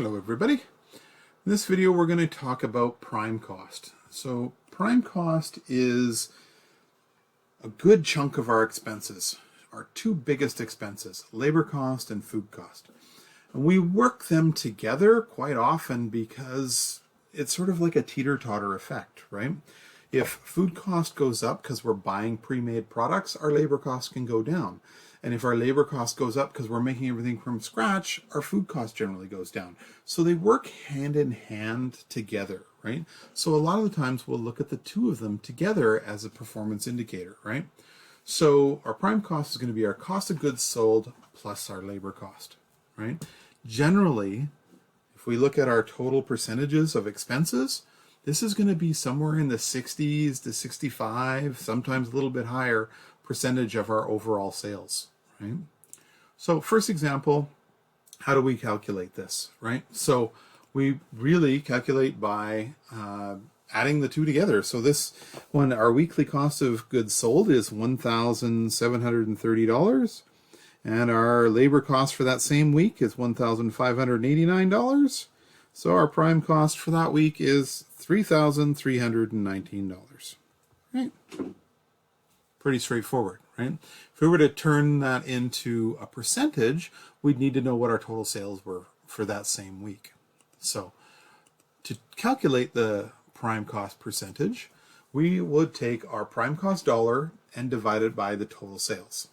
Hello everybody. In this video we're going to talk about prime cost. So prime cost is a good chunk of our expenses, our two biggest expenses, labor cost and food cost. And we work them together quite often because it's sort of like a teeter-totter effect, right? If food cost goes up because we're buying pre-made products, our labor cost can go down. And if our labor cost goes up because we're making everything from scratch, our food cost generally goes down. So they work hand in hand together, right? So a lot of the times we'll look at the two of them together as a performance indicator, right? So our prime cost is going to be our cost of goods sold plus our labor cost, right? Generally, if we look at our total percentages of expenses, this is going to be somewhere in the 60s to 65, sometimes a little bit higher percentage of our overall sales, right? So first example, how do we calculate this, right? So we really calculate by adding the two together. So this one, our weekly cost of goods sold is $1,730. And our labor cost for that same week is $1,589. So our prime cost for that week is $3,319. Right? Pretty straightforward, right? If we were to turn that into a percentage, we'd need to know what our total sales were for that same week. So to calculate the prime cost percentage, we would take our prime cost dollar and divide it by the total sales.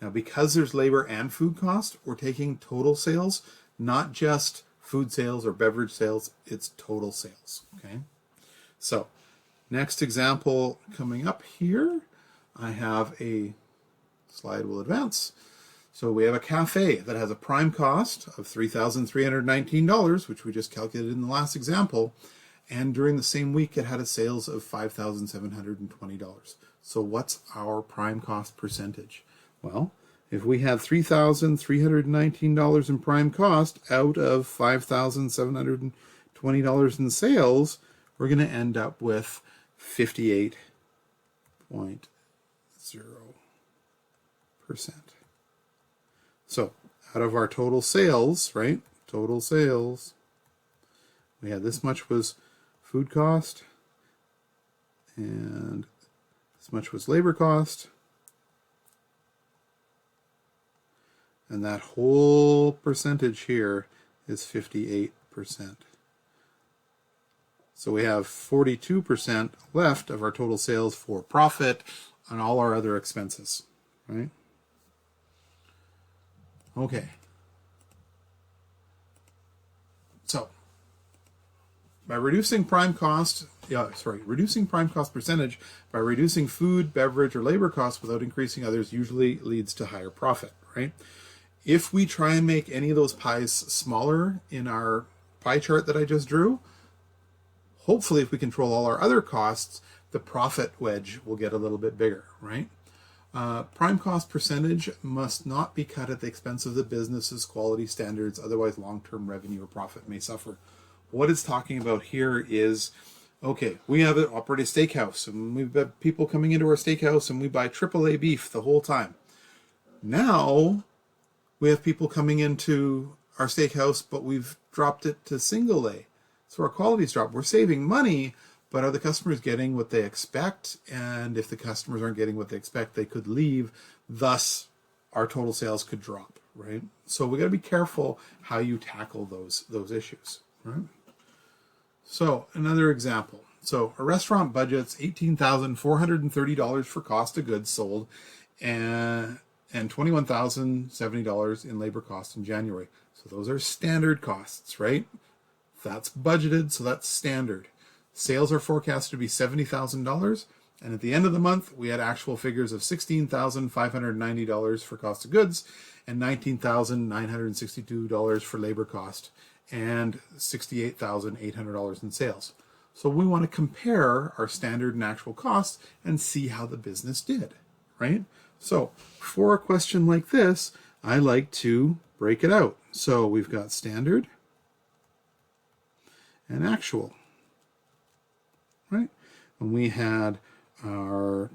Now, because there's labor and food cost, we're taking total sales, not just food sales or beverage sales, it's total sales, okay? So, next example coming up here, I have a slide will advance. So we have a cafe that has a prime cost of $3,319, which we just calculated in the last example, and during the same week it had a sales of $5,720. So what's our prime cost percentage? Well, if we have $3,319 in prime cost out of $5,720 in sales, we're going to end up with 58.0%. So out of our total sales, right? Total sales, we had this much was food cost and this much was labor cost. And that whole percentage here is 58%. So we have 42% left of our total sales for profit on all our other expenses, right? Okay. So by reducing prime cost percentage by reducing food, beverage, or labor costs without increasing others usually leads to higher profit, right? If we try and make any of those pies smaller in our pie chart that I just drew, hopefully if we control all our other costs, the profit wedge will get a little bit bigger, right? Prime cost percentage must not be cut at the expense of the business's quality standards, otherwise long-term revenue or profit may suffer. What it's talking about here is, okay, we have an operating steakhouse, and we've got people coming into our steakhouse, and we buy AAA beef the whole time. Now, we have people coming into our steakhouse, but we've dropped it to single A. So our quality's dropped. We're saving money, but are the customers getting what they expect? And if the customers aren't getting what they expect, they could leave. Thus, our total sales could drop, right? So we got to be careful how you tackle those issues, right? So another example. So a restaurant budgets $18,430 for cost of goods sold and $21,070 in labor costs in January. So those are standard costs, right? That's budgeted, so that's standard. Sales are forecasted to be $70,000, and at the end of the month, we had actual figures of $16,590 for cost of goods and $19,962 for labor cost and $68,800 in sales. So we want to compare our standard and actual costs and see how the business did, right? So for a question like this, I like to break it out. So we've got standard and actual, right? And we had our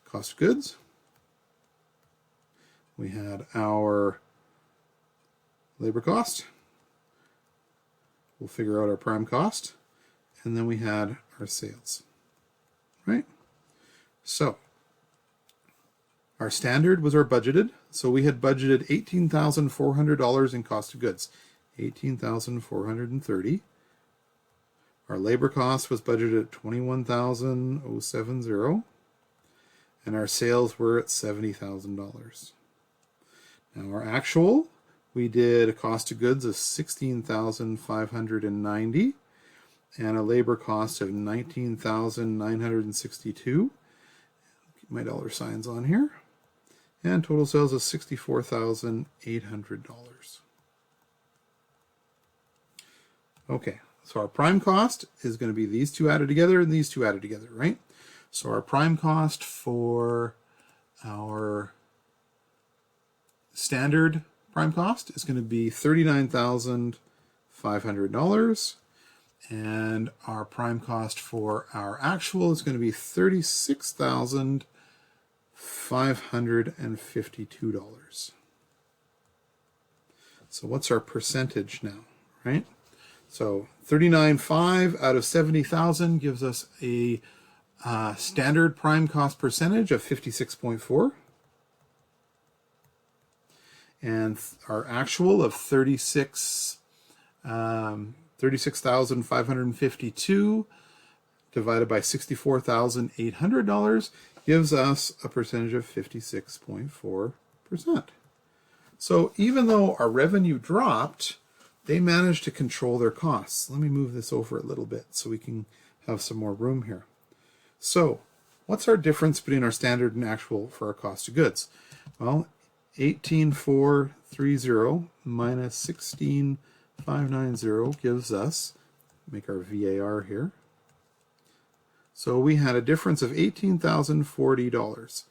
cost of goods. We had our labor cost. We'll figure out our prime cost. And then we had our sales, right? So our standard was our budgeted. So we had budgeted $18,400 in cost of goods, $18,430. Our labor cost was budgeted at $21,070, and our sales were at $70,000. Now our actual, we did a cost of goods of $16,590 and a labor cost of $19,962. Keep my dollar signs on here. And total sales of $64,800. Okay, so our prime cost is going to be these two added together and these two added together, right? So our prime cost for our standard prime cost is going to be $39,500. And our prime cost for our actual is going to be $36,552. So what's our percentage now, right? So 39.5 out of 70,000 gives us a standard prime cost percentage of 56.4. And our actual of 36,552 divided by $64,800 gives us a percentage of 56.4%. So even though our revenue dropped, they managed to control their costs. Let me move this over a little bit so we can have some more room here. So what's our difference between our standard and actual for our cost of goods? Well, 18,430 minus 16,590 gives us, make our VAR here. So we had a difference of $18,040.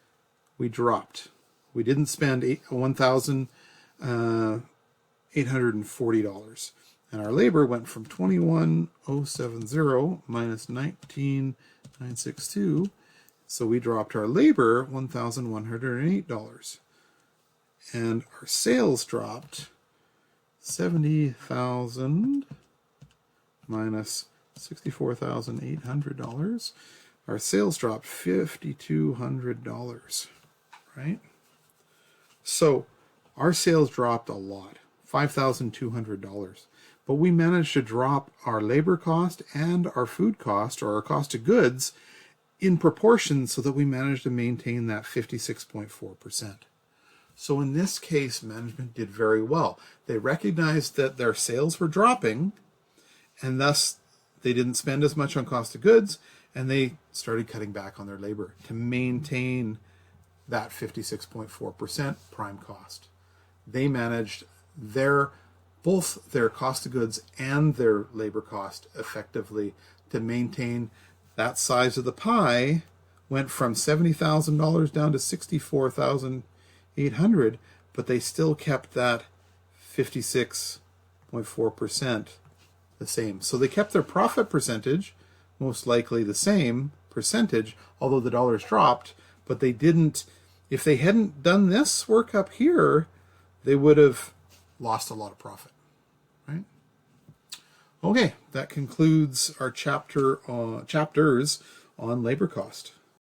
We dropped. We didn't spend $1,840. And our labor went from 21,070 minus 19,962. So we dropped our labor $1,108. And our sales dropped 70,000 minus $64,800. Our sales dropped $5,200, right? So our sales dropped a lot, $5,200. But we managed to drop our labor cost and our food cost, or our cost of goods, in proportion so that we managed to maintain that 56.4%. So in this case, management did very well. They recognized that their sales were dropping, and thus they didn't spend as much on cost of goods, and they started cutting back on their labor to maintain that 56.4% prime cost. They managed both their cost of goods and their labor cost effectively to maintain that size of the pie. Went from $70,000 down to $64,800, but they still kept that 56.4% the same. So they kept their profit percentage most likely the same percentage, although the dollars dropped, but they didn't, if they hadn't done this work up here, they would have lost a lot of profit, right? Okay, that concludes our chapters on labor cost.